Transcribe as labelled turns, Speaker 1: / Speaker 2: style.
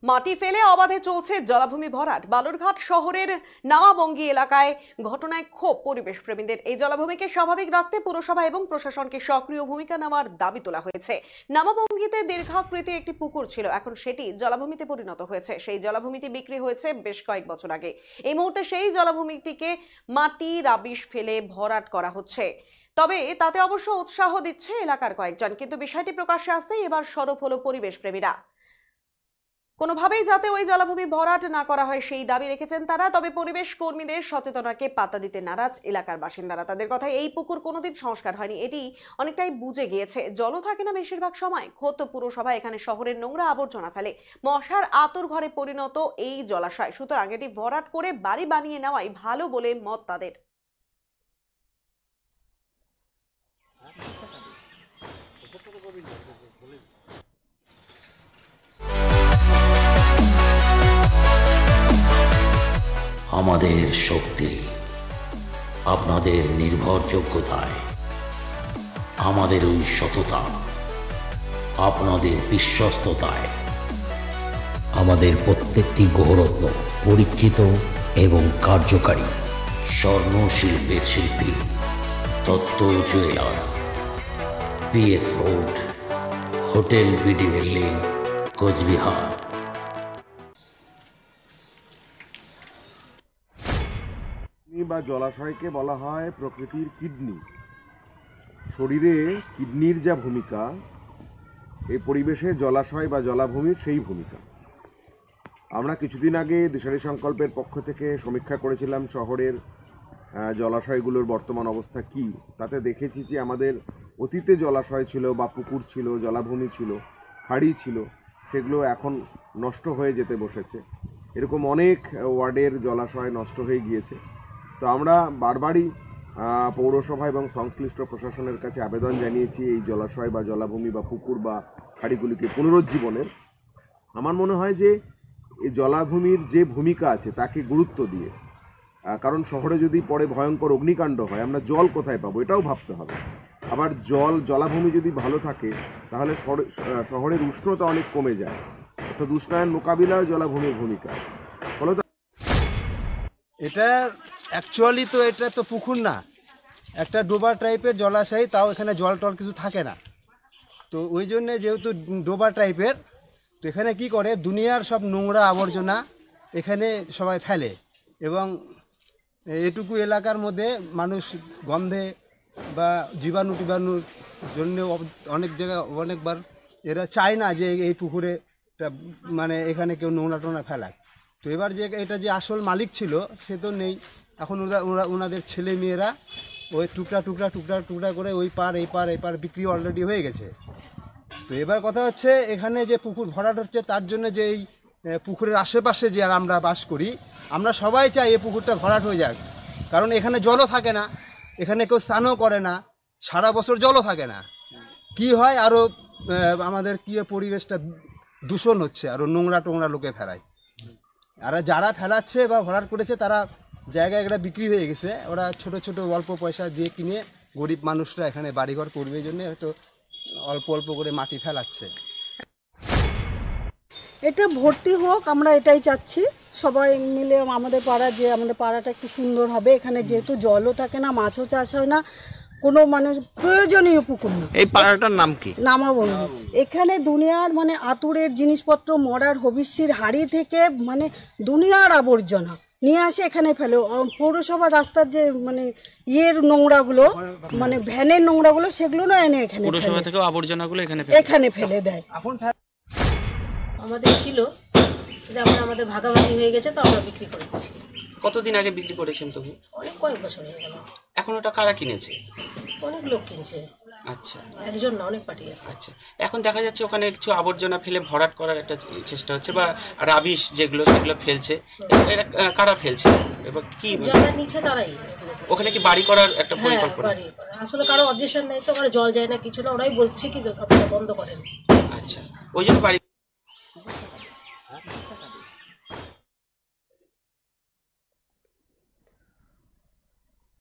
Speaker 1: মাটি ফেলে অবাধে চলছে জলাভূমি ভরাট। বালুরঘাট শহরের নামাবঙ্গী এলাকায় ঘটনায় ক্ষোভ পরিবেশ প্রেমীদের। এই জলাভূমিকে স্বাভাবিক রাখতে পুরসভা এবং প্রশাসনকে সক্রিয় ভূমিকা নেওয়ার দাবি তোলা হয়েছে। নামাবঙ্গীতে দীর্ঘাকৃতি একটি পুকুর ছিল, এখন সেটি জলাভূমিতে পরিণত হয়েছে। সেই জলাভূমিটি বিক্রি হয়েছে বেশ কয়েক বছর আগে। এই মুহূর্তে সেই জলাভূমিটিকে মাটি রাবিশ ফেলে ভরাট করা হচ্ছে। তবে তাতে অবশ্য উৎসাহ দিচ্ছে এলাকার কয়েকজন, কিন্তু বিষয়টি প্রকাশ্যে আসতেই এবার সরব হলো পরিবেশ প্রেমীরা। কোনোভাবেই যাতে ওই জলাভূমি ভরাট না করা হয় সেই দাবি রেখেছেন তারা। তবে পরিবেশ কর্মীদের সচেতনতাকে পাত্তা দিতে নারাজ এলাকার বাসিন্দারা। তাদের কথায় এই পুকুর কোনোদিন সংস্কার হয়নি, এটি অনেকটাই বুঝে গিয়েছে। জলও থাকে না বেশিরভাগ সময়। খোদ পুরসভা এখানে শহরের নোংরা আবর্জনা ফেলে। মশার আতুর ঘরে পরিণত এই জলাশয়, সুতরাং এটি ভরাট করে বাড়ি বানিয়ে নেওয়াই ভালো বলে মত তাদের।
Speaker 2: আমাদের শক্তি আপনাদের নির্ভরযোগ্যতায়, আমাদের ওই সততা আপনাদের বিশ্বস্ততায়, আমাদের প্রত্যেকটি গ্রহরত্ন পরীক্ষিত এবং কার্যকারী। স্বর্ণ শিল্পের শিল্পী Dutta jewellers, PS road, hotel BD building, Coochbehar.
Speaker 3: বা জলাশয়কে বলা হয় প্রকৃতির কিডনি। শরীরে কিডনির যা ভূমিকা, এই পরিবেশে জলাশয় বা জলাভূমির সেই ভূমিকা। আমরা কিছুদিন আগে দিশারি সংকল্পের পক্ষ থেকে সমীক্ষা করেছিলাম শহরের জলাশয়গুলোর বর্তমান অবস্থা কি। তাতে দেখেছি যে আমাদের অতীতে জলাশয় ছিল বা পুকুর ছিল, জলাভূমি ছিল, খাড়ি ছিল, সেগুলো এখন নষ্ট হয়ে যেতে বসেছে। এরকম অনেক ওয়ার্ডের জলাশয় নষ্ট হয়ে গিয়েছে। তো আমরা বারবারই পৌরসভা এবং সংশ্লিষ্ট প্রশাসনের কাছে আবেদন জানিয়েছি এই জলাশয় বা জলাভূমি বা পুকুর বা খাড়িগুলিকে পুনরুজ্জীবনের। আমার মনে হয় যে এই জলাভূমির যে ভূমিকা আছে তাকে গুরুত্ব দিয়ে, কারণ শহরে যদি পরে ভয়ঙ্কর অগ্নিকাণ্ড হয় আমরা জল কোথায় পাবো এটাও ভাবতে হবে। আবার জলাভূমি যদি ভালো থাকে তাহলে শহরের উষ্ণতা অনেক কমে যায়, অর্থাৎ উষ্ণায়ন মোকাবিলায় জলাভূমির ভূমিকা। ফলত
Speaker 4: এটা অ্যাকচুয়ালি তো এটা তো পুকুর না, একটা ডোবা টাইপের জলাশয়, তাও এখানে জল টল কিছু থাকে না। তো ওই জন্যে যেহেতু ডোবা টাইপের, তো এখানে কি করে দুনিয়ার সব নোংরা আবর্জনা এখানে সবাই ফেলে, এবং এটুকু এলাকার মধ্যে মানুষ গন্ধে বা জীবাণুর জন্য অনেক জায়গায় অনেকবার এরা চায় না যে এই পুকুরে মানে এখানে কেউ নোংরা টোংরা ফেলায়। তো এবার যে এটা যে আসল মালিক ছিল সে তো নেই, এখন ওনাদের ছেলে মেয়েরা ওই টুকরা করে ওই পার এই পার বিক্রি অলরেডি হয়ে গেছে। তো এবার কথা হচ্ছে এখানে যে পুকুর ভরাট হচ্ছে তার জন্য যে এই পুকুরের আশেপাশে যে আর আমরা বাস করি, আমরা সবাই চাই এই পুকুরটা ভরাট হয়ে যাক, কারণ এখানে জলও থাকে না, এখানে কেউ স্নানও করে না, সারা বছর জলও থাকে না। কি হয় আরও আমাদের কি পরিবেশটা দূষণ হচ্ছে, আরও নোংরা টোংরা লোকে ফেলায়। আর যারা ফেলাচ্ছে বা ভরাট করেছে তারা জায়গায় একটা বিক্রি হয়ে গেছে, ওরা ছোট অল্প পয়সা দিয়ে কিনে গরিব মানুষরা এখানে বাড়িঘর করবে, এই জন্য হয়তো অল্প করে মাটি ফেলাচ্ছে।
Speaker 5: এটা ভর্তি হোক, আমরা এটাই চাচ্ছি। সবাই মিলে আমাদের পাড়াটা একটু সুন্দর হবে। এখানে যেহেতু জলও থাকে না, মাছও চাষ হয় না, কোনো মানুষ প্রয়োজনীয় পুকুর না।
Speaker 6: এই পাড়াটার নাম কি?
Speaker 5: নামাবঙ্গী। এখানে দুনিয়ার মানে আতুরের জিনিসপত্র, মরার হবিষ্যির হাড়ি থেকে মানে দুনিয়ার আবর্জনা নিয়ে আসে এখানে ফেলে। পৌরসভা রাস্তার যে মানে নোংরাগুলো, মানে ভ্যানের নোংরাগুলো, সেগুলো না এনে এখানে
Speaker 6: পৌরসভা থেকে আবর্জনাগুলো এখানে ফেলে দেয়।
Speaker 7: আমাদের ছিল, এখন আমাদের ভাগাভাগি হয়ে গেছে, তো আমরা বিক্রি করে দিচ্ছি।
Speaker 6: কতদিন আগে বিক্রি করেছেন তবু?
Speaker 7: অনেক কয়েক বছর হয়ে গেল।
Speaker 6: এখন ওটা কারা কিনেছে?
Speaker 7: অনেক লোক কিনছে।
Speaker 6: আচ্ছা,
Speaker 7: একজন না, অনেক পার্টি আছে।
Speaker 6: আচ্ছা, এখন দেখা যাচ্ছে ওখানে কিছু আবর্জনা ফেলে ভরাট করার একটা চেষ্টা হচ্ছে, বা রাবিশ যেগুলো সেগুলো ফেলছে। এরা কারা ফেলছে? এবার কি
Speaker 7: যারা নিচে তারাই।
Speaker 6: ওখানে কি বাড়ি করার একটা পরিকল্পনা?
Speaker 7: আসলে কারো অবজেকশন নেই তো, ওখানে জল যায় না, কিছু না, ওরাই বলছে কি আপনারা বন্ধ করেন।
Speaker 6: আচ্ছা, ওই জন্য বাড়ি